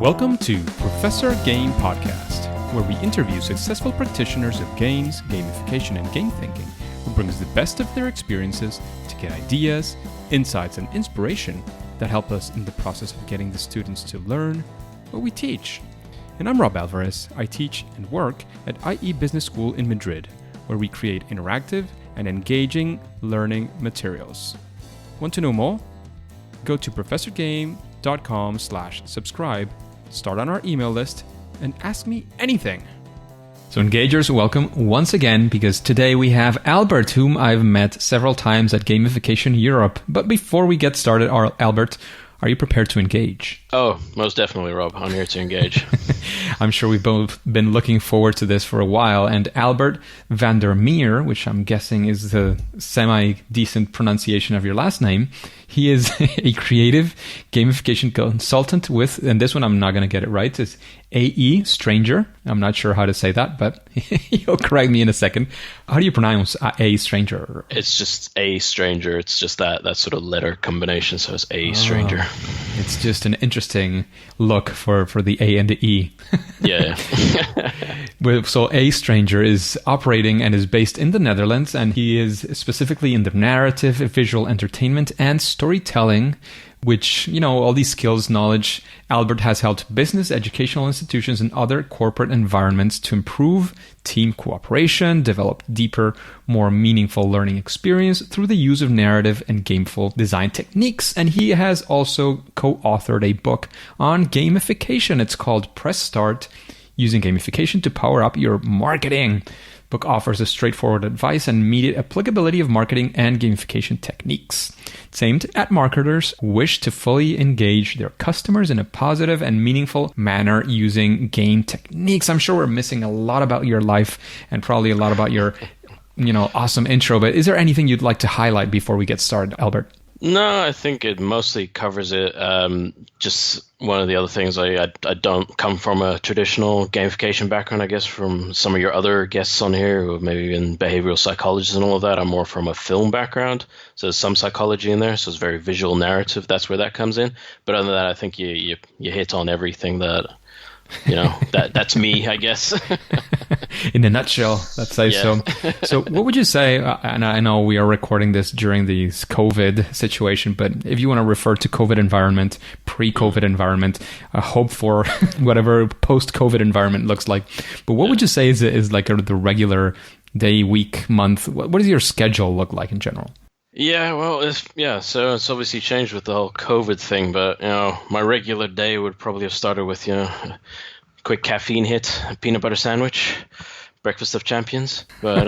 Welcome to Professor Game Podcast, where we interview successful practitioners of games, gamification, and game thinking who brings the best of their experiences to get ideas, insights, and inspiration that help us in the process of getting the students to learn what we teach. And I'm Rob Alvarez. I teach and work at IE Business School in Madrid, where we create interactive and engaging learning materials. Want to know more? Go to professorgame.com/subscribe, start on our email list, and ask me anything. So engagers, welcome once again, because today we have Albert, whom I've met several times at Gamification Europe. But before we get started, Albert, are you prepared to engage? Oh, most definitely, Rob. I'm here to engage. I'm sure we've both been looking forward to this for a while. And Albert van der Meer, which I'm guessing is the semi-decent pronunciation of your last name, he is a creative gamification consultant with, and this one I'm not going to get it right, it's aeStranger. I'm not sure how to say that, but you'll correct me in a second. How do you pronounce aeStranger? It's just aeStranger. It's just that sort of letter combination, so it's aeStranger. Oh, it's just an interesting look for the A and the E. Yeah. So aeStranger is operating and is based in the Netherlands, and he is specifically in the narrative, visual entertainment, and storytelling, which, all these skills, knowledge, Albert has helped business, educational institutions, and other corporate environments to improve team cooperation, develop deeper, more meaningful learning experience through the use of narrative and gameful design techniques. And he has also co-authored a book on gamification. It's called Press Start, Using Gamification to Power Up Your Marketing. Book offers a straightforward advice and immediate applicability of marketing and gamification techniques. It's aimed at marketers who wish to fully engage their customers in a positive and meaningful manner using game techniques. I'm sure we're missing a lot about your life and probably a lot about your, awesome intro, but is there anything you'd like to highlight before we get started, Albert? No, I think it mostly covers it. Just one of the other things, I don't come from a traditional gamification background, I guess, from some of your other guests on here who have maybe been behavioral psychologists and all of that. I'm more from a film background, so there's some psychology in there, so it's very visual narrative. That's where that comes in. But other than that, I think you hit on everything that, that's me, I guess. In a nutshell, let's say so. So what would you say, and I know we are recording this during the COVID situation, but if you want to refer to COVID environment, pre-COVID environment, hope for whatever post-COVID environment looks like. But what would you say is like the regular day, week, month? What does your schedule look like in general? Yeah, well, so it's obviously changed with the whole COVID thing, but, my regular day would probably have started with, a quick caffeine hit, a peanut butter sandwich, breakfast of champions. But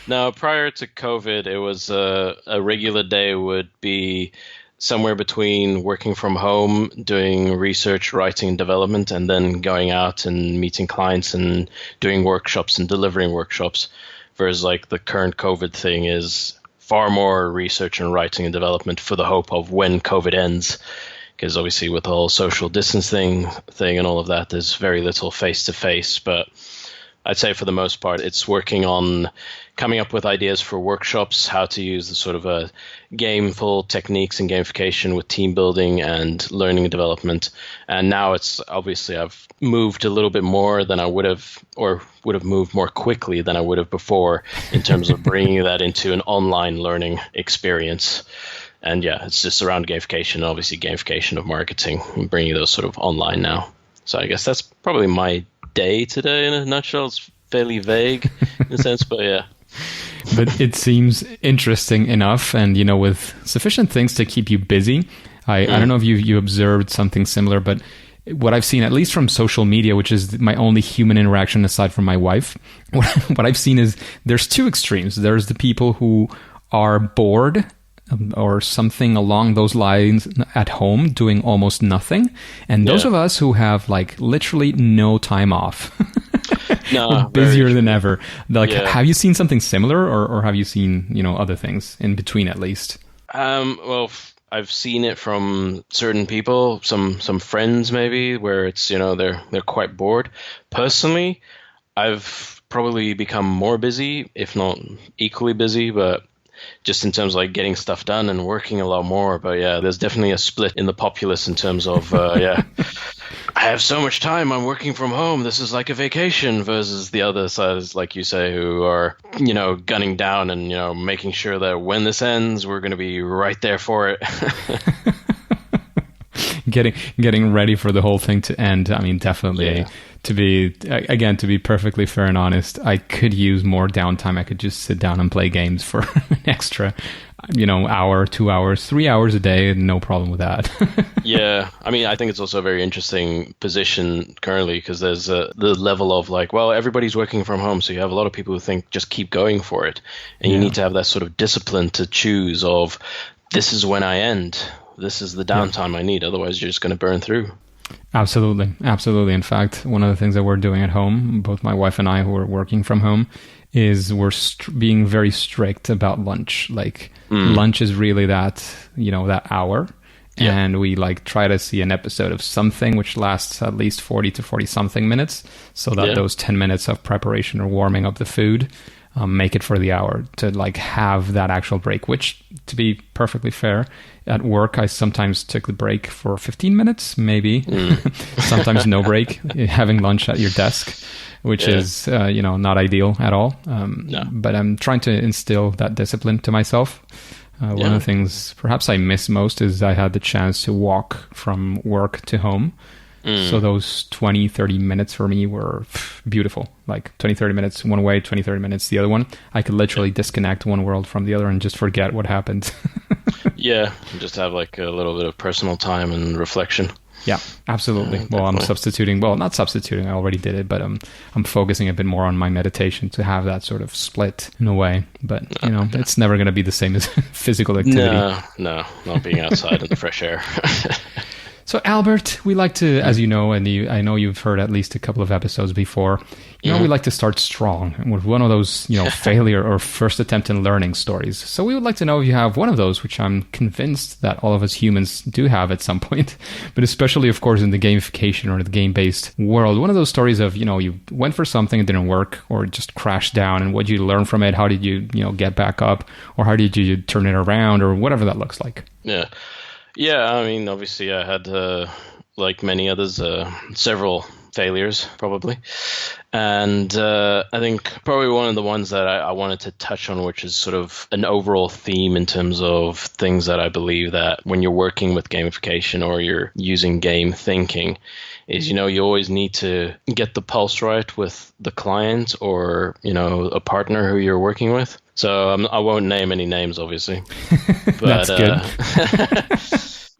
no, prior to COVID, it was a regular day would be somewhere between working from home, doing research, writing, and development, and then going out and meeting clients and doing workshops and delivering workshops. Whereas like the current COVID thing is far more research and writing and development for the hope of when COVID ends. Because obviously with the whole social distancing thing and all of that, there's very little face-to-face. But I'd say for the most part, it's working on coming up with ideas for workshops, how to use the sort of gameful techniques and gamification with team building and learning and development. And now it's obviously I've moved a little bit more than I would have, or would have moved more quickly than I would have before in terms of bringing that into an online learning experience. And yeah, it's just around gamification, obviously gamification of marketing, and bringing those sort of online now. So I guess that's probably my day today in a nutshell. It's fairly vague in a sense, but yeah. But it seems interesting enough, and with sufficient things to keep you busy. I don't know if you observed something similar, but what I've seen, at least from social media, which is my only human interaction aside from my wife, what I've seen is there's two extremes. There's the people who are bored or something along those lines at home doing almost nothing, and those of us who have like literally no time off. No, busier than ever. Like, have you seen something similar, or have you seen other things in between at least? Well, I've seen it from certain people, some friends maybe, where it's they're quite bored. Personally, I've probably become more busy, if not equally busy, but just in terms of like getting stuff done and working a lot more. But yeah, there's definitely a split in the populace in terms of I have so much time. I'm working from home. This is like a vacation. Versus the other side is, like you say, who are, gunning down and, making sure that when this ends, we're going to be right there for it. Getting ready for the whole thing to end. I mean, definitely. Yeah. To be perfectly fair and honest, I could use more downtime. I could just sit down and play games for an extra, hour, 2 hours, 3 hours a day. No problem with that. Yeah. I mean, I think it's also a very interesting position currently because there's the level of like, well, everybody's working from home. So you have a lot of people who think just keep going for it. And you need to have that sort of discipline to choose of this is when I end. This is the downtime I need. Otherwise, you're just going to burn through. Absolutely. In fact, one of the things that we're doing at home, both my wife and I who are working from home, is we're being very strict about lunch. Like lunch is really that hour. Yeah. And we try to see an episode of something which lasts at least 40 to 40 something minutes. So that those 10 minutes of preparation or warming up the food make it for the hour to have that actual break, which, to be perfectly fair, at work I sometimes took the break for 15 minutes maybe. Sometimes no break, having lunch at your desk, which is not ideal at all. No. But I'm trying to instill that discipline to myself. One of the things perhaps I miss most is I had the chance to walk from work to home. So those 20, 30 minutes for me were beautiful. 20, 30 minutes one way, 20, 30 minutes the other one. I could literally disconnect one world from the other and just forget what happened. Yeah, just have a little bit of personal time and reflection. Yeah, absolutely. Well, I'm substituting. Well, not substituting. I already did it, but I'm focusing a bit more on my meditation to have that sort of split in a way. But it's never going to be the same as physical activity. No, not being outside in the fresh air. So, Albert, we like to, as you know, and I know you've heard at least a couple of episodes before, we like to start strong with one of those, failure or first attempt in learning stories. So we would like to know if you have one of those, which I'm convinced that all of us humans do have at some point, but especially, of course, in the gamification or the game-based world. One of those stories of, you went for something, it didn't work, or it just crashed down, and what did you learn from it? How did you, get back up? Or how did you turn it around? Or whatever that looks like. Yeah. Yeah, I mean, obviously I had, like many others, several failures probably. And I think probably one of the ones that I wanted to touch on, which is sort of an overall theme in terms of things that I believe that when you're working with gamification or you're using game thinking, is, you always need to get the pulse right with the client or, a partner who you're working with. So I won't name any names, obviously. But, that's good.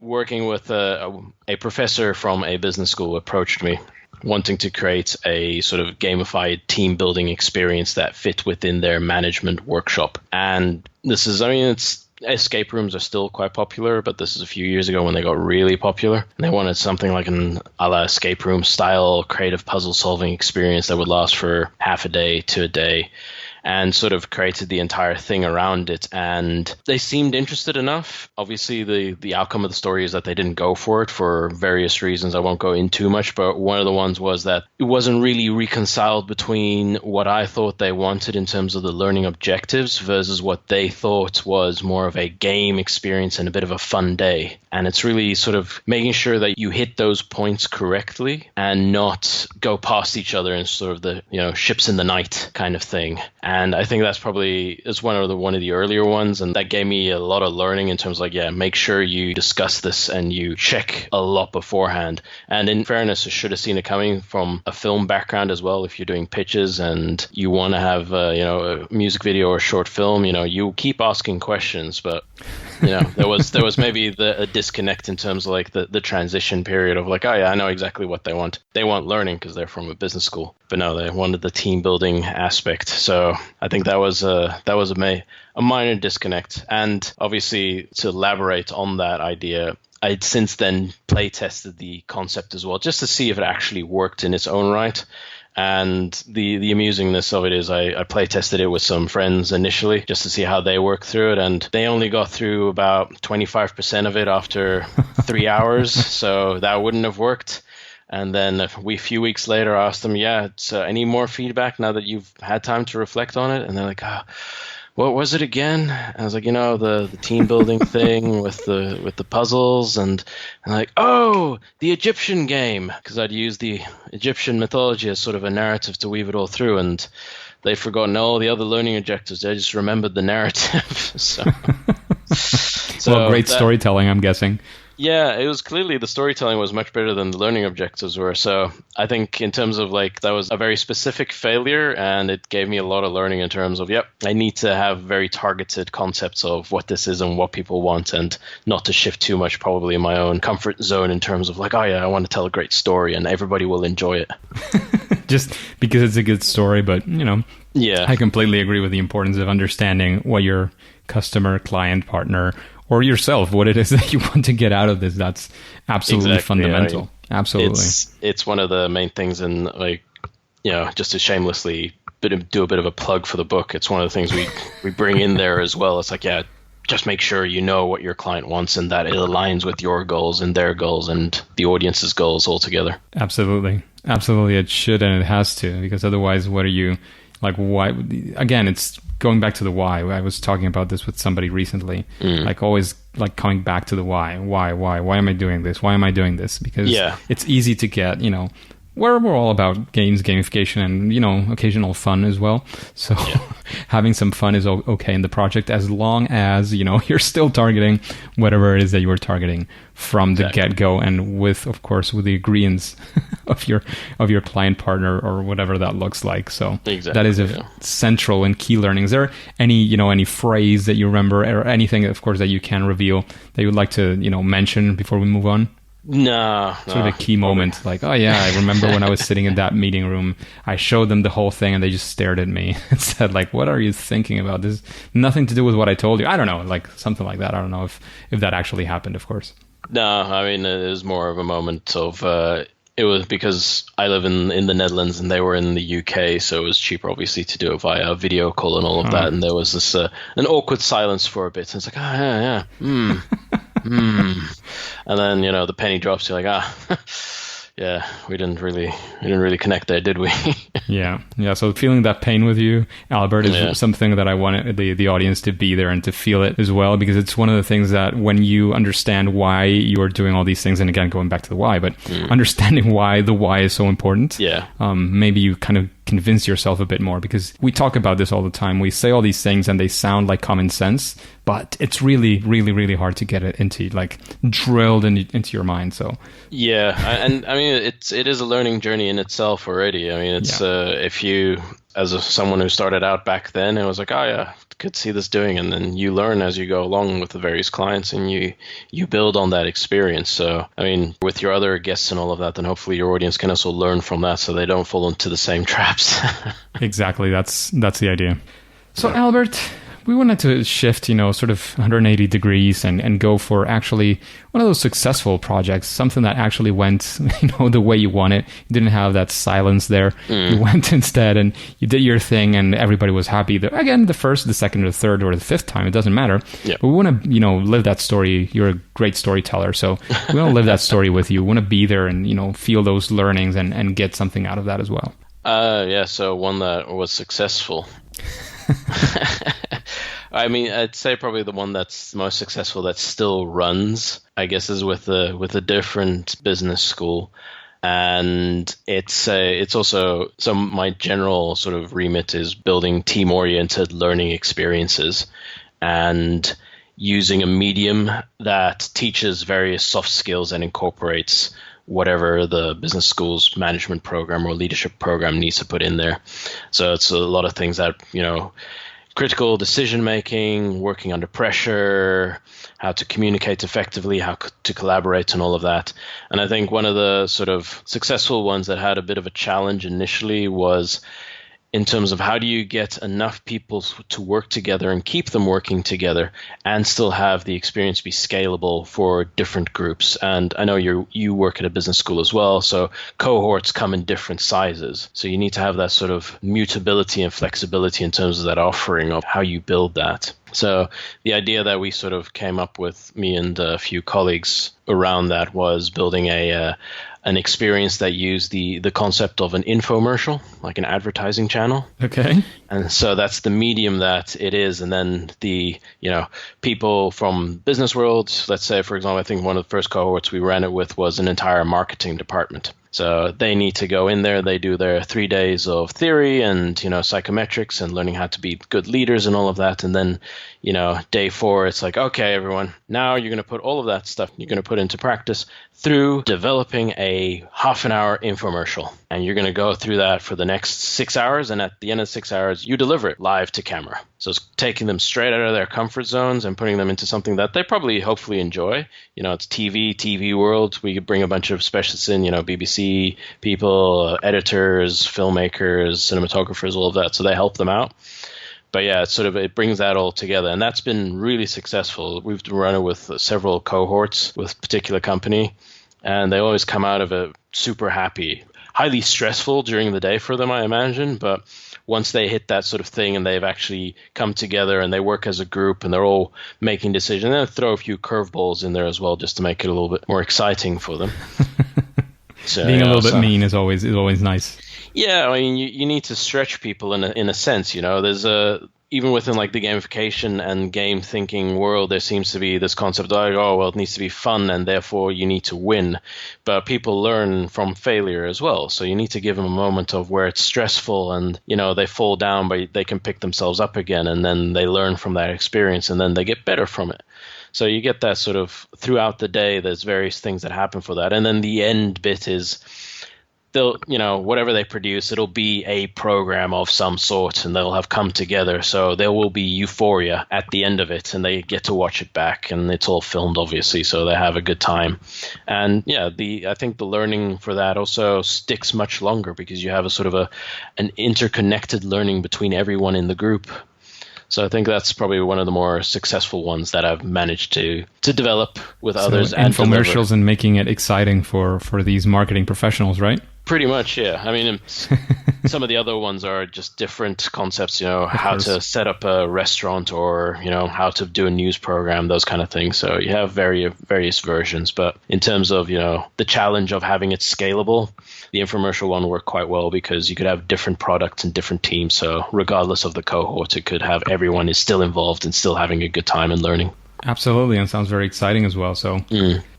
Working with a professor from a business school approached me wanting to create a sort of gamified team building experience that fit within their management workshop. And this is, escape rooms are still quite popular, but this is a few years ago when they got really popular. And they wanted something like an a la escape room style creative puzzle solving experience that would last for half a day to a day, and sort of created the entire thing around it. And they seemed interested enough. Obviously, the outcome of the story is that they didn't go for it for various reasons. I won't go into too much, but one of the ones was that it wasn't really reconciled between what I thought they wanted in terms of the learning objectives versus what they thought was more of a game experience and a bit of a fun day. And it's really sort of making sure that you hit those points correctly and not go past each other in sort of the, ships in the night kind of thing. And I think that's probably is one of the earlier ones, and that gave me a lot of learning in terms of make sure you discuss this and you check a lot beforehand. And in fairness, I should have seen it coming from a film background as well. If you're doing pitches and you want to have a music video or a short film, you keep asking questions, but there was maybe a disconnect in terms of the transition period of I know exactly what they want. They want learning because they're from a business school, but no, they wanted the team building aspect. So I think that was a minor disconnect. And obviously, to elaborate on that idea, I'd since then play tested the concept as well, just to see if it actually worked in its own right. And the amusingness of it is I play tested it with some friends initially just to see how they work through it. And they only got through about 25% of it after 3 hours. So that wouldn't have worked. And then a few weeks later, I asked them, any more feedback now that you've had time to reflect on it? And they're like, what was it again? I was like, the team building thing with the puzzles, and like, oh, the Egyptian game, because I'd used the Egyptian mythology as sort of a narrative to weave it all through, and they'd forgotten all the other learning objectives. They just remembered the narrative. Well, great storytelling, I'm guessing. Yeah, it was clearly the storytelling was much better than the learning objectives were. So I think in terms of like, that was a very specific failure, and it gave me a lot of learning in terms of, I need to have very targeted concepts of what this is and what people want, and not to shift too much probably in my own comfort zone in terms of like, oh yeah, I want to tell a great story and everybody will enjoy it. Just because it's a good story, but yeah, I completely agree with the importance of understanding what your customer, client, partner, or yourself, what it is that you want to get out of this. That's absolutely fundamental. Absolutely. It's one of the main things, in like, just to shamelessly do a bit of a plug for the book. It's one of the things we bring in there as well. It's like, just make sure you know what your client wants and that it aligns with your goals and their goals and the audience's goals altogether. Absolutely. Absolutely. It should, and it has to, because otherwise, what are you, like, why? Again, it's going back to the why. I was talking about this with somebody recently, like always like coming back to the why am I doing this? Why am I doing this? Because it's easy to get, we're all about games, gamification, and, occasional fun as well. So having some fun is okay in the project, as long as, you're still targeting whatever it is that you were targeting from the get-go, and with, of course, with the agreements of your client partner or whatever that looks like. So that is a central and key learning. Is there any phrase that you remember, or anything, of course, that you can reveal that you would like to, mention before we move on? No. Sort of a key moment, like, oh yeah, I remember when I was sitting in that meeting room, I showed them the whole thing and they just stared at me and said, like, what are you thinking about? This nothing to do with what I told you. I don't know, like something like that. I don't know if that actually happened, of course. No, I mean, it was more of a moment of, it was because I live in the Netherlands and they were in the UK, so it was cheaper, obviously, to do it via video call and all of that. And there was this an awkward silence for a bit. And it's like, and then the penny drops. You're like, we didn't really connect there, did we? yeah. So feeling that pain with you, Albert, is something that I wanted the audience to be there and to feel it as well, because it's one of the things that when you understand why you are doing all these things, and again going back to the why, but understanding why the why is so important. Maybe you kind of convince yourself a bit more, because we talk about this all the time. We say all these things and they sound like common sense, but it's really, really, really hard to get it into, like, drilled into your mind. So and I mean, it is a learning journey in itself already. I mean, it's if you, as someone who started out back then, it was like, could see this doing, and then you learn as you go along with the various clients, and you build on that experience. So I mean, with your other guests and all of that, then hopefully your audience can also learn from that, so they don't fall into the same traps. Exactly, that's the idea. So Albert, we wanted to shift, sort of 180 degrees and go for actually one of those successful projects, something that actually went, the way you want it. You didn't have that silence there. You went instead and you did your thing and everybody was happy. Again, the first, the second, or the third, or the fifth time, it doesn't matter. But we want to, live that story. You're a great storyteller. So we want to live that story with you. We want to be there and, feel those learnings and get something out of that as well. So one that was successful. I mean, I'd say probably the one that's most successful that still runs, I guess, is with a different business school. And it's also, so my general sort of remit is building team-oriented learning experiences and using a medium that teaches various soft skills and incorporates whatever the business school's management program or leadership program needs to put in there. So it's a lot of things that, critical decision making, working under pressure, how to communicate effectively, how to collaborate, and all of that. And I think one of the sort of successful ones that had a bit of a challenge initially was in terms of how do you get enough people to work together and keep them working together and still have the experience be scalable for different groups. And I know you work at a business school as well, so cohorts come in different sizes. So you need to have that sort of mutability and flexibility in terms of that offering of how you build that. So the idea that we sort of came up with, me and a few colleagues around that, was building an experience that used the concept of an infomercial, like an advertising channel. Okay. And so that's the medium that it is. And then the, people from business world, let's say, for example, I think one of the first cohorts we ran it with was an entire marketing department. So they need to go in there. They do their 3 days of theory and, psychometrics and learning how to be good leaders and all of that. And then, day 4, it's like, okay, everyone, now you're going to put all of that stuff you're going to put into practice through developing a half-an-hour infomercial. And you're going to go through that for the next 6 hours. And at the end of 6 hours, you deliver it live to camera. So it's taking them straight out of their comfort zones and putting them into something that they probably hopefully enjoy. It's TV world. We could bring a bunch of specialists in, BBC people, editors, filmmakers, cinematographers, all of that. So they help them out. But yeah, it brings that all together. And that's been really successful. We've run it with several cohorts with a particular company, and they always come out of it super happy. Highly stressful during the day for them, I imagine, but once they hit that sort of thing and they've actually come together and they work as a group and they're all making decisions, and throw a few curveballs in there as well just to make it a little bit more exciting for them. So, being a little bit mean is always nice. Yeah, I mean, you need to stretch people in a sense. There's even within like the gamification and game thinking world, there seems to be this concept like, oh, well, it needs to be fun and therefore you need to win. But people learn from failure as well. So you need to give them a moment of where it's stressful and, they fall down, but they can pick themselves up again. And then they learn from that experience and then they get better from it. So you get that sort of throughout the day, there's various things that happen for that. And then the end bit is they'll, whatever they produce, it'll be a program of some sort and they'll have come together. So there will be euphoria at the end of it and they get to watch it back and it's all filmed, obviously. So they have a good time. And yeah, I think the learning for that also sticks much longer because you have a sort of an interconnected learning between everyone in the group. So I think that's probably one of the more successful ones that I've managed to develop with others. And infomercials and making it exciting for these marketing professionals, right? Pretty much, yeah. I mean, some of the other ones are just different concepts, how to set up a restaurant or, how to do a news program, those kind of things. So you have various versions. But in terms of, the challenge of having it scalable, the infomercial one worked quite well because you could have different products and different teams. So regardless of the cohort, it could have everyone is still involved and still having a good time and learning. Absolutely, and sounds very exciting as well. So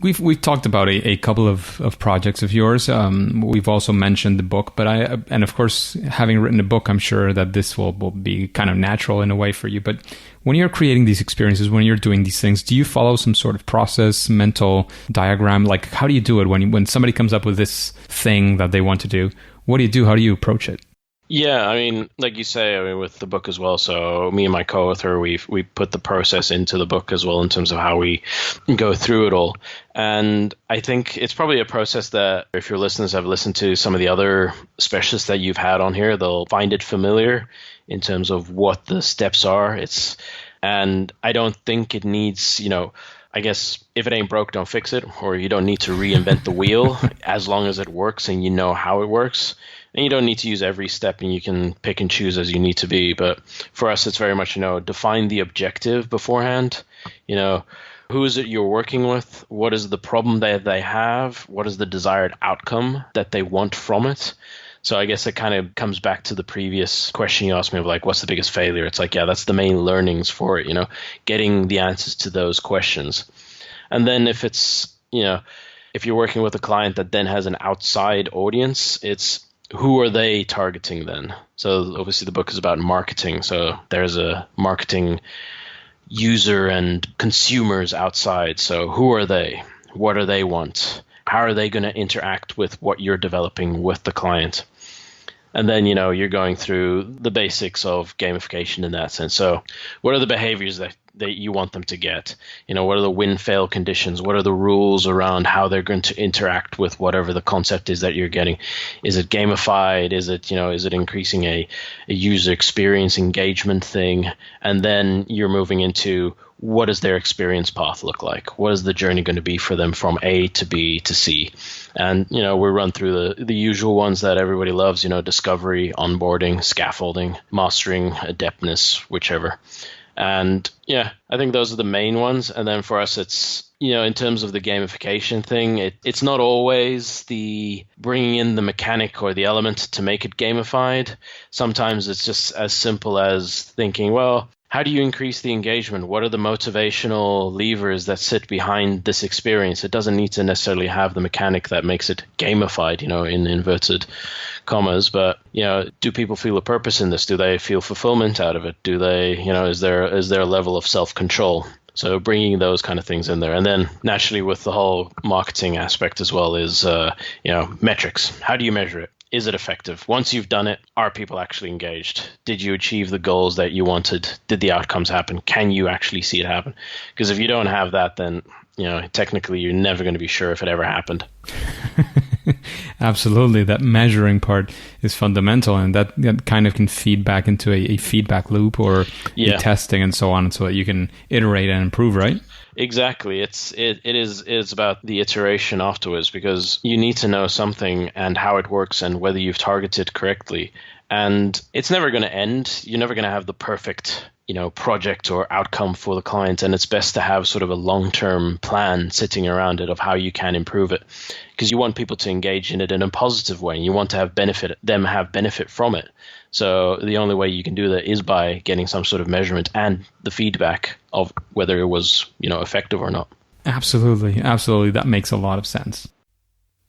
we've talked about a couple of projects of yours. We've also mentioned the book, but and of course, having written a book, I'm sure that this will be kind of natural in a way for you. But when you're creating these experiences, when you're doing these things, do you follow some sort of process, mental diagram? Like, how do you do it when somebody comes up with this thing that they want to do? What do you do? How do you approach it? Yeah, I mean, like you say, with the book as well. So me and my co-author, we put the process into the book as well in terms of how we go through it all. And I think it's probably a process that if your listeners have listened to some of the other specialists that you've had on here, they'll find it familiar in terms of what the steps are. And I don't think it needs, I guess if it ain't broke, don't fix it, or you don't need to reinvent the wheel as long as it works and you know how it works. And you don't need to use every step and you can pick and choose as you need to be. But for us, it's very much, define the objective beforehand. Who is it you're working with? What is the problem that they have? What is the desired outcome that they want from it? So I guess it kind of comes back to the previous question you asked me of like, what's the biggest failure? It's like, yeah, that's the main learnings for it, getting the answers to those questions. And then if it's, if you're working with a client that then has an outside audience, it's who are they targeting then? So obviously the book is about marketing. So there's a marketing user and consumers outside. So who are they? What do they want? How are they going to interact with what you're developing with the client? And then, you're going through the basics of gamification in that sense. So what are the behaviors that you want them to get? What are the win-fail conditions? What are the rules around how they're going to interact with whatever the concept is that you're getting? Is it gamified? Is it increasing a user experience engagement thing? And then you're moving into what does their experience path look like? What is the journey going to be for them from A to B to C? And, we run through the usual ones that everybody loves, discovery, onboarding, scaffolding, mastering, adeptness, whichever. And yeah, I think those are the main ones. And then for us, it's, in terms of the gamification thing, it's not always the bringing in the mechanic or the element to make it gamified. Sometimes it's just as simple as thinking, well, how do you increase the engagement? What are the motivational levers that sit behind this experience? It doesn't need to necessarily have the mechanic that makes it gamified, in inverted commas. But, do people feel a purpose in this? Do they feel fulfillment out of it? Do they, is there a level of self-control? So bringing those kind of things in there. And then naturally with the whole marketing aspect as well is, metrics. How do you measure it? Is it effective? Once you've done it, are people actually engaged? Did you achieve the goals that you wanted? Did the outcomes happen? Can you actually see it happen? Because if you don't have that, then, technically you're never going to be sure if it ever happened. Absolutely. That measuring part is fundamental, and that kind of can feed back into a feedback loop or testing and so on, so that you can iterate and improve, right? Exactly. It's about the iteration afterwards, because you need to know something and how it works and whether you've targeted correctly. And it's never going to end. You're never going to have the perfect, project or outcome for the client. And it's best to have sort of a long-term plan sitting around it of how you can improve it, because you want people to engage in it in a positive way, and you want to have benefit from it. So the only way you can do that is by getting some sort of measurement and the feedback of whether it was, effective or not. Absolutely. Absolutely. That makes a lot of sense.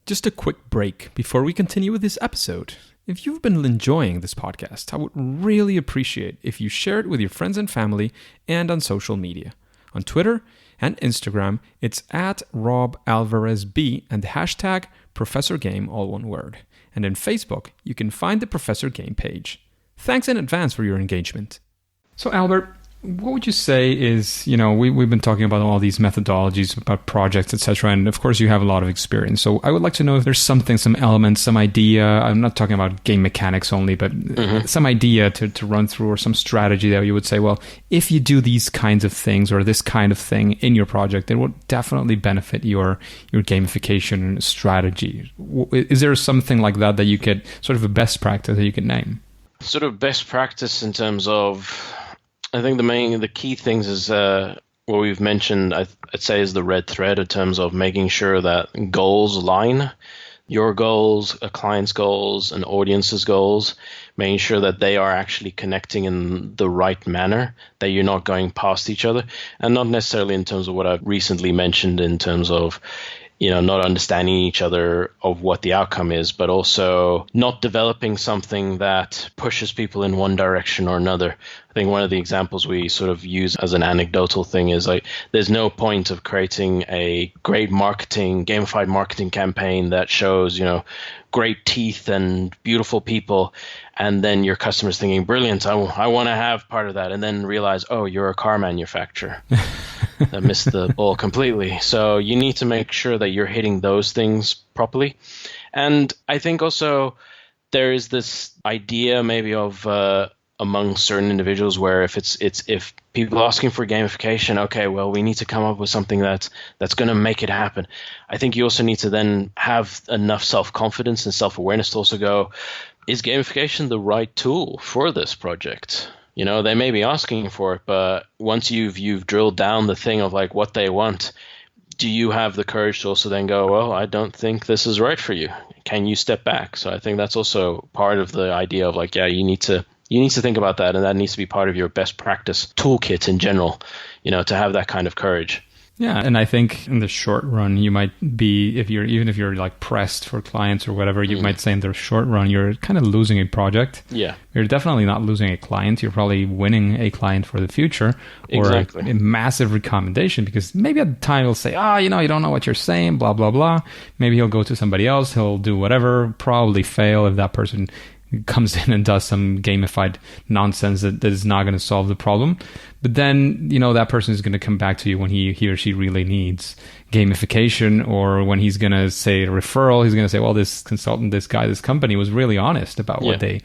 Just a quick break before we continue with this episode. If you've been enjoying this podcast, I would really appreciate if you share it with your friends and family and on social media. On Twitter and Instagram, it's @RobAlvarezB and the hashtag #ProfessorGame, all one word. And in Facebook, you can find the Professor Game page. Thanks in advance for your engagement. So Albert, what would you say is, we've been talking about all these methodologies, about projects, etc. And of course you have a lot of experience. So I would like to know if there's something, some elements, some idea. I'm not talking about game mechanics only, but some idea to run through, or some strategy that you would say, well, if you do these kinds of things or this kind of thing in your project, it would definitely benefit your gamification strategy. Is there something like that you could, sort of a best practice that you could name? Sort of best practice in terms of, I think the key things is what we've mentioned, I'd say, is the red thread in terms of making sure that goals align. Your goals, a client's goals, an audience's goals, making sure that they are actually connecting in the right manner, that you're not going past each other, and not necessarily in terms of what I've recently mentioned in terms of, not understanding each other of what the outcome is, but also not developing something that pushes people in one direction or another. I think one of the examples we sort of use as an anecdotal thing is like, there's no point of creating a great gamified marketing campaign that shows, great teeth and beautiful people, and then your customer's thinking, brilliant, I want to have part of that, and then realize, oh, you're a car manufacturer. That missed the ball completely. So you need to make sure that you're hitting those things properly. And I think also there is this idea maybe of among certain individuals where if people are asking for gamification, okay, well, we need to come up with something that's going to make it happen. I think you also need to then have enough self-confidence and self-awareness to also go, is gamification the right tool for this project? They may be asking for it, but once you've drilled down the thing of like what they want, do you have the courage to also then go, well, I don't think this is right for you. Can you step back? So I think that's also part of the idea of like, you need to think about that, and that needs to be part of your best practice toolkit in general, to have that kind of courage. Yeah, and I think in the short run, you might be, even if you're like pressed for clients or whatever, you might say in the short run, you're kind of losing a project. Yeah. You're definitely not losing a client. You're probably winning a client for the future, or a massive recommendation, because maybe at the time he'll say, you don't know what you're saying, blah, blah, blah. Maybe he'll go to somebody else. He'll do whatever, probably fail if that person comes in and does some gamified nonsense that is not going to solve the problem. But then, that person is going to come back to you when he or she really needs gamification, or when he's going to say a referral, he's going to say, well, this consultant, this guy, this company was really honest about what they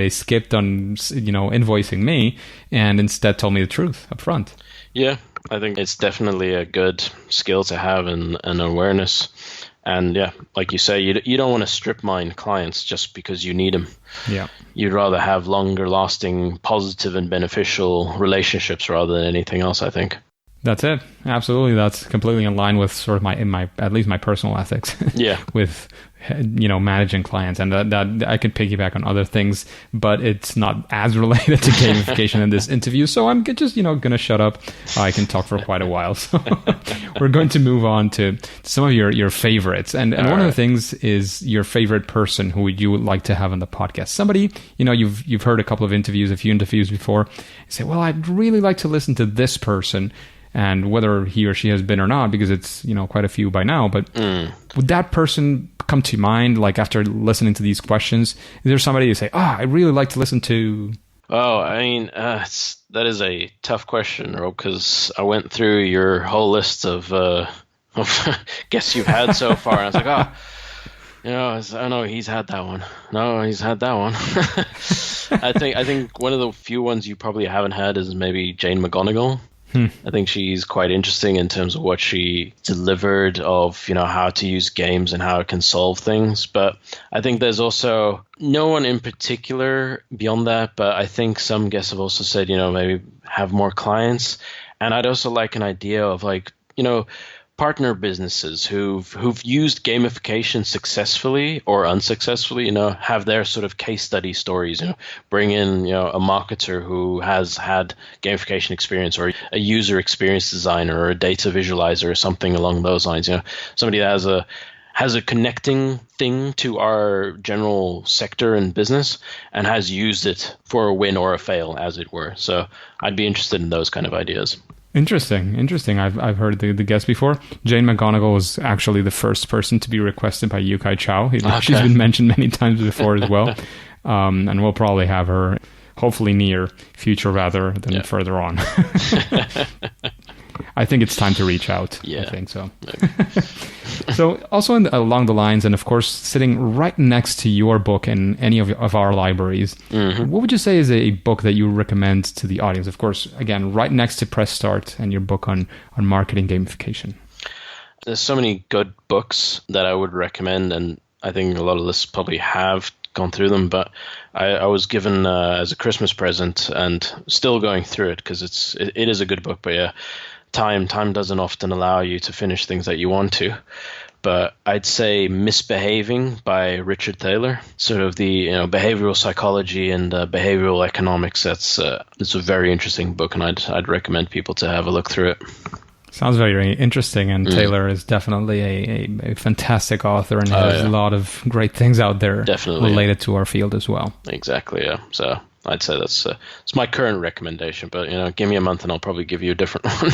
skipped on, invoicing me, and instead told me the truth up front. Yeah, I think it's definitely a good skill to have, and an awareness. And yeah, like you say, you don't want to strip mine clients just because you need them. Yeah. You'd rather have longer lasting, positive and beneficial relationships rather than anything else, I think. That's it. Absolutely. That's completely in line with sort of my at least my personal ethics. Yeah. With, managing clients, and that I could piggyback on other things, but it's not as related to gamification in this interview. So I'm just, going to shut up. I can talk for quite a while. So we're going to move on to some of your favorites. And one of the things is your favorite person who you would like to have on the podcast. Somebody, you've heard a couple of interviews, a few interviews before. You say, well, I'd really like to listen to this person. And whether he or she has been or not, because it's, quite a few by now, but would that person come to mind, like after listening to these questions? Is there somebody you say, I'd really like to listen to? Oh, I mean, that is a tough question, Rob, because I went through your whole list of guests you've had so far, and I was like, I know he's had that one. No, he's had that one. I think one of the few ones you probably haven't had is maybe Jane McGonigal. I think she's quite interesting in terms of what she delivered of, how to use games and how it can solve things. But I think there's also no one in particular beyond that. But I think some guests have also said, maybe have more clients. And I'd also like an idea of partner businesses who've used gamification successfully or unsuccessfully, have their sort of case study stories, bring in, a marketer who has had gamification experience, or a user experience designer, or a data visualizer, or something along those lines, somebody that has a connecting thing to our general sector and business and has used it for a win or a fail, as it were. So I'd be interested in those kind of ideas. Interesting. I've heard the guest before. Jane McGonigal was actually the first person to be requested by Yukai Chow. Okay. She's been mentioned many times before as well. And we'll probably have her hopefully near future rather than further on. I think it's time to reach out. Yeah. I think so. So also along the lines, and of course, sitting right next to your book in any of our libraries, what would you say is a book that you recommend to the audience? Of course, again, right next to Press Start and your book on marketing gamification. There's so many good books that I would recommend, and I think a lot of listeners probably have gone through them, but I was given as a Christmas present, and still going through it because it is a good book, but yeah. Time doesn't often allow you to finish things that you want to. But I'd say Misbehaving by Richard Thaler, sort of the behavioral psychology and behavioral economics. It's a very interesting book, and I'd recommend people to have a look through it. Sounds very interesting, and Taylor is definitely a fantastic author, and has a lot of great things out there related to our field as well. Exactly, yeah. So I'd say it's my current recommendation, but give me a month and I'll probably give you a different one.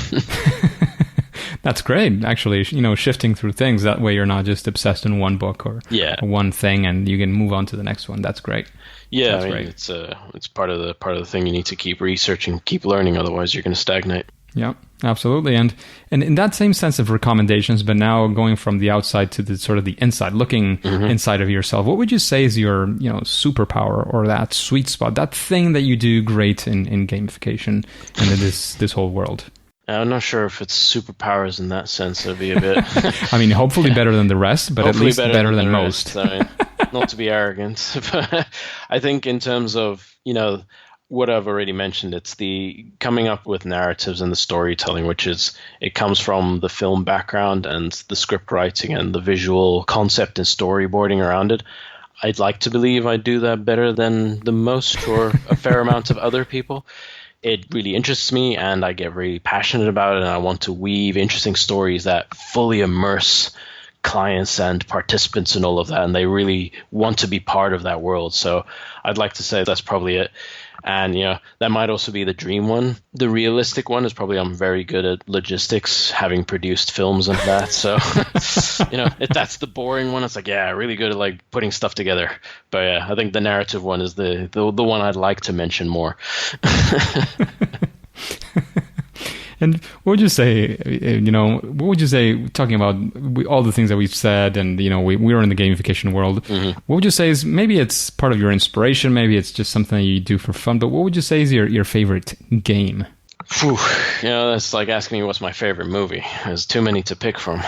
That's great, actually. Shifting through things, that way you're not just obsessed in one book or one thing, and you can move on to the next one. That's great. Yeah, I mean, it's part of the thing. You need to keep researching, keep learning, otherwise you're going to stagnate. Yeah, absolutely. And in that same sense of recommendations, but now going from the outside to the sort of the inside, looking inside of yourself, what would you say is your superpower, or that sweet spot, that thing that you do great in gamification and in this whole world? I'm not sure if it's superpowers in that sense. It'd be a bit. I mean, hopefully better than the rest, but hopefully at least better than most. I mean, not to be arrogant, but I think in terms of what I've already mentioned, it's the coming up with narratives and the storytelling, it comes from the film background and the script writing and the visual concept and storyboarding around it. I'd like to believe I do that better than the most or a fair amount of other people. It really interests me, and I get really passionate about it, and I want to weave interesting stories that fully immerse clients and participants and all of that, and they really want to be part of that world. So I'd like to say that's probably it. And that might also be the dream one. The realistic one is probably I'm very good at logistics, having produced films and that. So if that's the boring one, it's like, really good at putting stuff together. But yeah, I think the narrative one is the one I'd like to mention more. And what would you say, talking about all the things that we've said, and, we're in the gamification world, what would you say is, maybe it's part of your inspiration, maybe it's just something that you do for fun, but what would you say is your favorite game? Phew, that's like asking me what's my favorite movie. There's too many to pick from.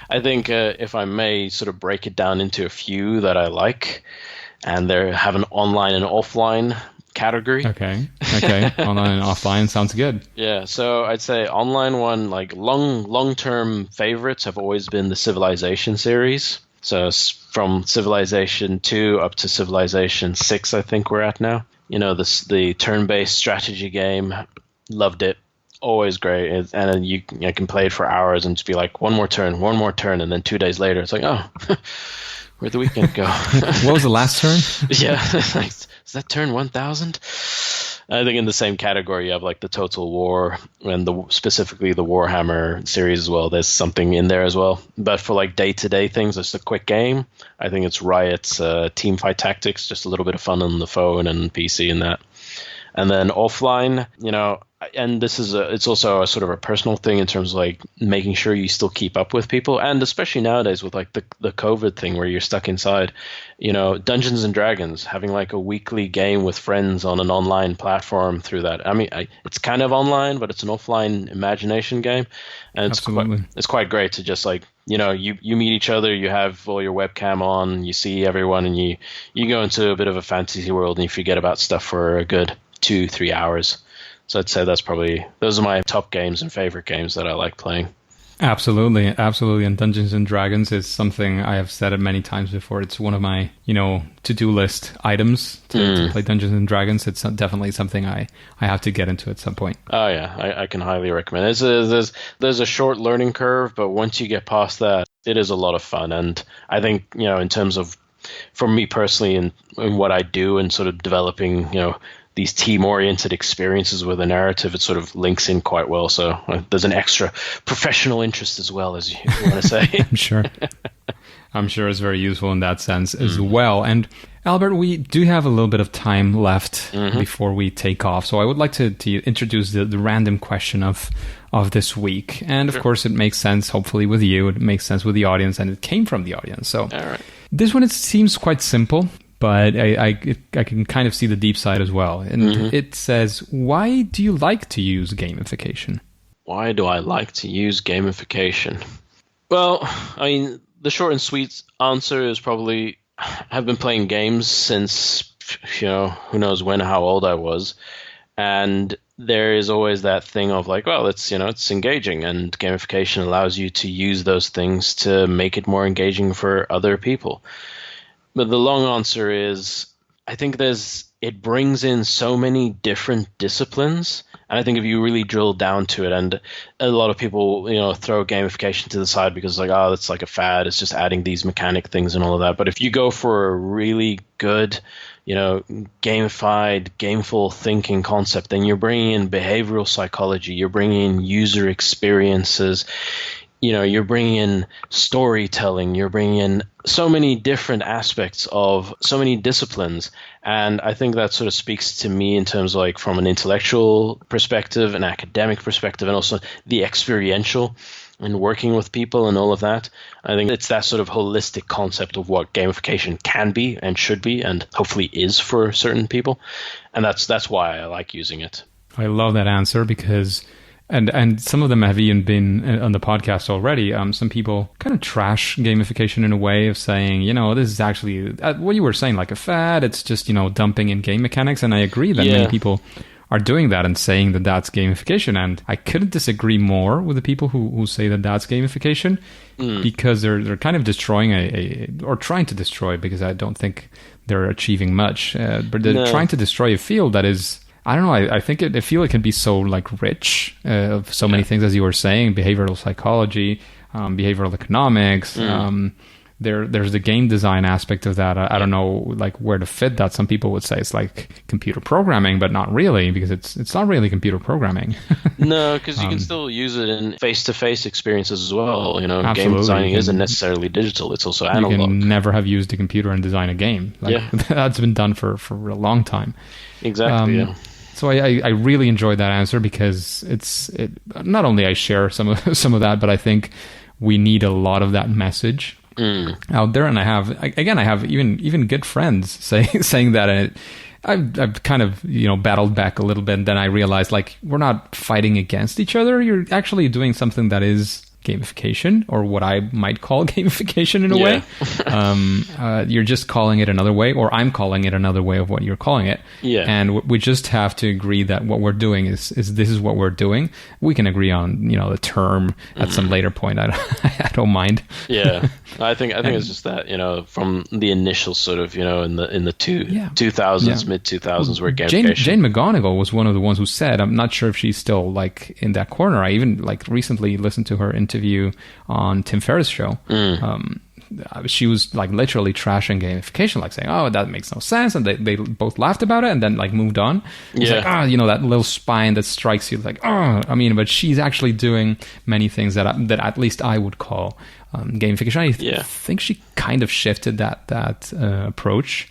I think if I may sort of break it down into a few that I like, and they have an online and offline category. Okay. Online and offline sounds good. Yeah, so I'd say online one, like long-term favorites have always been the Civilization series. So from Civilization 2 up to Civilization 6, I think we're at now. The turn-based strategy game, loved it. Always great. And then you can play it for hours and just be like, one more turn, and then 2 days later, it's like, oh, where'd the weekend go? What was the last turn? Yeah, like, is that turn 1000? I think in the same category, you have like the Total War and specifically the Warhammer series as well. There's something in there as well. But for like day-to-day things, it's a quick game. I think it's Riot's Teamfight Tactics, just a little bit of fun on the phone and PC and that. And then offline, and it's also a sort of a personal thing in terms of like making sure you still keep up with people, and especially nowadays with like the COVID thing where you're stuck inside, Dungeons and Dragons, having like a weekly game with friends on an online platform through that. I mean, it's kind of online, but it's an offline imagination game, and it's quite great to just like, you meet each other, you have all your webcam on, you see everyone, and you go into a bit of a fantasy world and you forget about stuff for a good 2-3 hours. So I'd say those are my top games and favorite games that I like playing. Absolutely. And Dungeons and Dragons is something I have said it many times before. It's one of my, to-do list items to play Dungeons and Dragons. It's definitely something I have to get into at some point. Oh yeah, I can highly recommend it. There's a short learning curve, but once you get past that, it is a lot of fun. And I think, in terms of, for me personally and what I do and sort of developing, these team-oriented experiences with a narrative, it sort of links in quite well. So there's an extra professional interest as well, as you want to say. I'm sure it's very useful in that sense as well. And Albert, we do have a little bit of time left before we take off. So I would like to introduce the random question of this week. And of course, it makes sense, hopefully, with you. It makes sense with the audience, and it came from the audience. So all right. This one, it seems quite simple, but I can kind of see the deep side as well. And it says, why do you like to use gamification? Why do I like to use gamification? Well, I mean, the short and sweet answer is probably I've been playing games since, who knows when, how old I was. And there is always that thing of like, well, it's engaging, and gamification allows you to use those things to make it more engaging for other people. But the long answer is, I think it brings in so many different disciplines. And I think if you really drill down to it, and a lot of people, throw gamification to the side because like, oh, it's like a fad. It's just adding these mechanic things and all of that. But if you go for a really good, gamified, gameful thinking concept, then you're bringing in behavioral psychology, you're bringing in user experiences, you're bringing in storytelling, you're bringing in so many different aspects of so many disciplines. And I think that sort of speaks to me in terms of like from an intellectual perspective, an academic perspective, and also the experiential and working with people and all of that. I think it's that sort of holistic concept of what gamification can be and should be, and hopefully is for certain people. And that's why I like using it. I love that answer because... And some of them have even been on the podcast already. Some people kind of trash gamification in a way of saying, this is actually what you were saying, like a fad. It's just, dumping in game mechanics. And I agree that many people are doing that and saying that that's gamification. And I couldn't disagree more with the people who say that that's gamification because they're kind of destroying or trying to destroy, because I don't think they're achieving much. But they're trying to destroy a field that is... I don't know. I think I feel it can be so like rich of so many things, as you were saying, behavioral psychology, behavioral economics. There's the game design aspect of that. I don't know like where to fit that. Some people would say it's like computer programming, but not really, because it's not really computer programming. No, because you can still use it in face-to-face experiences as well. Absolutely. Game designing isn't necessarily digital; it's also analog. You can never have used a computer and design a game. That's been done for a long time. Exactly. Yeah. So I really enjoyed that answer because it not only I share some of that, but I think we need a lot of that message out there. And I have even good friends saying that, I've kind of, battled back a little bit, and then I realized, like, we're not fighting against each other. You're actually doing something that is gamification, or what I might call gamification in a way. You're just calling it another way, or I'm calling it another way of what you're calling it. Yeah. And we just have to agree that what we're doing is this is what we're doing. We can agree on, the term at some later point. I don't mind. Yeah. I think it's just that, from the initial sort of, in the 2000s, mid 2000s, where gamification. Jane McGonigal was one of the ones who said, I'm not sure if she's still like in that corner. I even like recently listened to her interview on Tim Ferriss' show. She was like literally trashing gamification, like saying, "Oh, that makes no sense," and they both laughed about it and then like moved on. It's like, that little spine that strikes you, like, but she's actually doing many things that at least I would call gamification. I think she kind of shifted that approach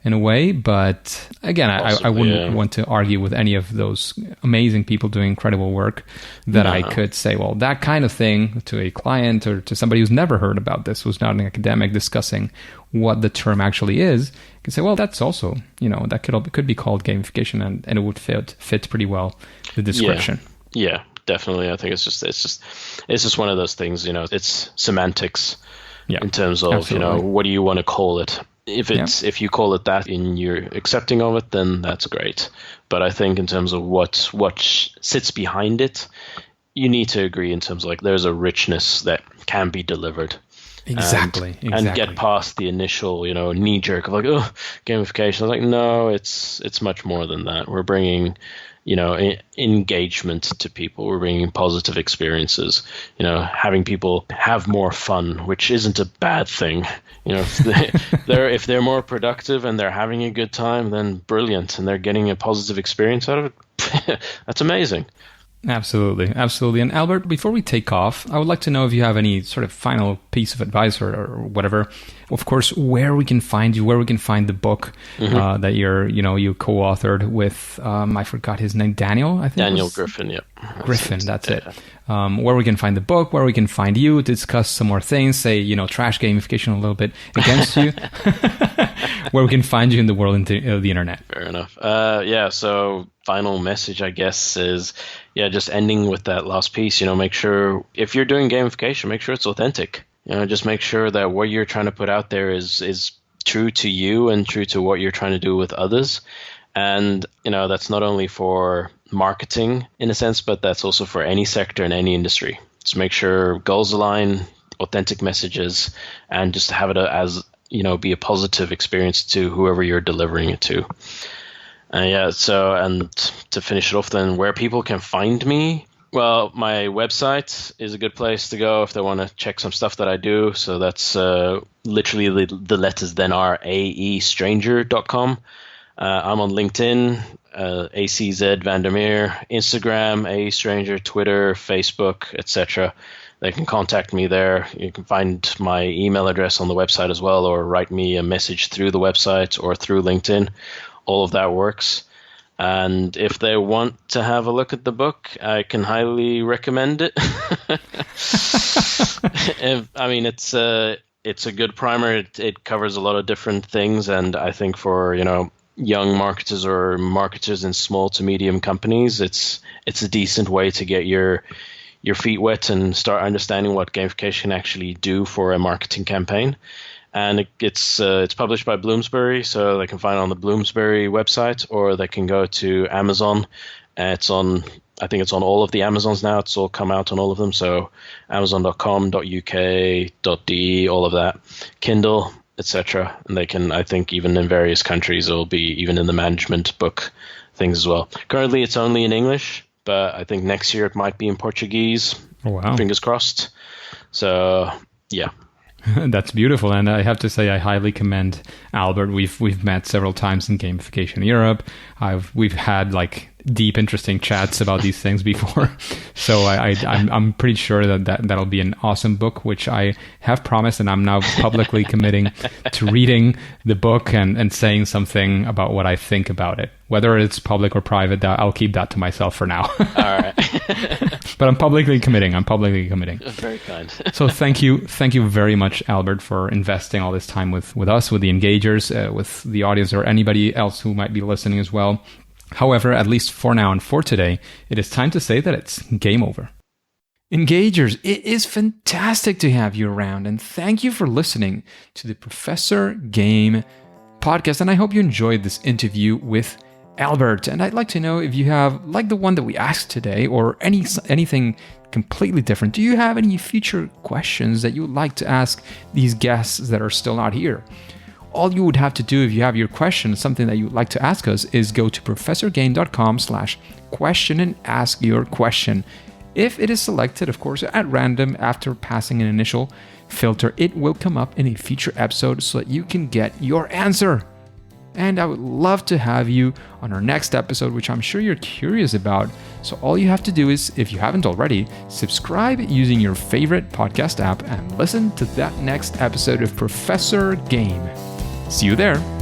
in a way, but again, I wouldn't want to argue with any of those amazing people doing incredible work that I could say, well, that kind of thing to a client or to somebody who's never heard about this, who's not an academic discussing what the term actually is, can say, well, that's also, that could be called gamification, and it would fit pretty well the description. Yeah, definitely. I think it's just one of those things, it's semantics in terms of, absolutely. What do you want to call it? If you call it that and you're accepting of it, then that's great. But I think in terms of what sits behind it, you need to agree in terms of like there's a richness that can be delivered. Exactly. And get past the initial, knee jerk of like, oh, gamification. I was like, no, it's much more than that. We're bringing, engagement to people. We're bringing positive experiences, having people have more fun, which isn't a bad thing. If they're more productive and they're having a good time, then brilliant, and they're getting a positive experience out of it. That's amazing. Absolutely. And Albert, before we take off, I would like to know if you have any sort of final piece of advice or whatever. Of course, where we can find you, where we can find the book that you co-authored with, I forgot his name, Daniel, I think. Daniel Griffin, yeah. Griffin, that's it. Where we can find the book, where we can find you, discuss some more things, say, trash gamification a little bit against you, where we can find you in the world of the internet. Fair enough. So final message, I guess, is, just ending with that last piece, make sure, if you're doing gamification, make sure it's authentic. Just make sure that what you're trying to put out there is true to you and true to what you're trying to do with others. And, that's not only for marketing in a sense, but that's also for any sector in any industry. Just make sure goals align, authentic messages, and just have it as, be a positive experience to whoever you're delivering it to. And to finish it off then, where people can find me, well, my website is a good place to go if they want to check some stuff that I do. So that's literally the letters then are aeStranger.com. I'm on LinkedIn, ACZ Vandermeer, Instagram, aeStranger, Twitter, Facebook, etc. They can contact me there. You can find my email address on the website as well, or write me a message through the website or through LinkedIn. All of that works. And if they want to have a look at the book, I can highly recommend it. It's a good primer. It covers a lot of different things, and I think for young marketers or marketers in small to medium companies, it's a decent way to get your feet wet and start understanding what gamification can actually do for a marketing campaign. And it's published by Bloomsbury, so they can find it on the Bloomsbury website, or they can go to Amazon. I think it's on all of the Amazons now. It's all come out on all of them. So amazon.com.uk.de, all of that, Kindle, etc. And they can, I think, even in various countries, it'll be even in the management book things as well. Currently, it's only in English, but I think next year it might be in Portuguese. Oh, wow. Fingers crossed. So, yeah. That's beautiful, and I have to say I highly commend Albert. We've met several times in Gamification Europe. We've had like deep, interesting chats about these things before. So I'm pretty sure that'll be an awesome book, which I have promised, and I'm now publicly committing to reading the book and saying something about what I think about it. Whether it's public or private, I'll keep that to myself for now. All right. But I'm publicly committing. Very kind. So thank you very much, Albert, for investing all this time with us, with the engagers, with the audience, or anybody else who might be listening as well. However, at least for now and for today, it is time to say that it's game over. Engagers, it is fantastic to have you around, and thank you for listening to the Professor Game podcast. And I hope you enjoyed this interview with Albert. And I'd like to know if you have, like the one that we asked today, or anything completely different. Do you have any future questions that you would like to ask these guests that are still not here? All you would have to do if you have your question, something that you would like to ask us, is go to professorgame.com/question and ask your question. If it is selected, of course, at random after passing an initial filter, it will come up in a future episode so that you can get your answer. And I would love to have you on our next episode, which I'm sure you're curious about. So all you have to do is, if you haven't already, subscribe using your favorite podcast app and listen to that next episode of Professor Game. See you there.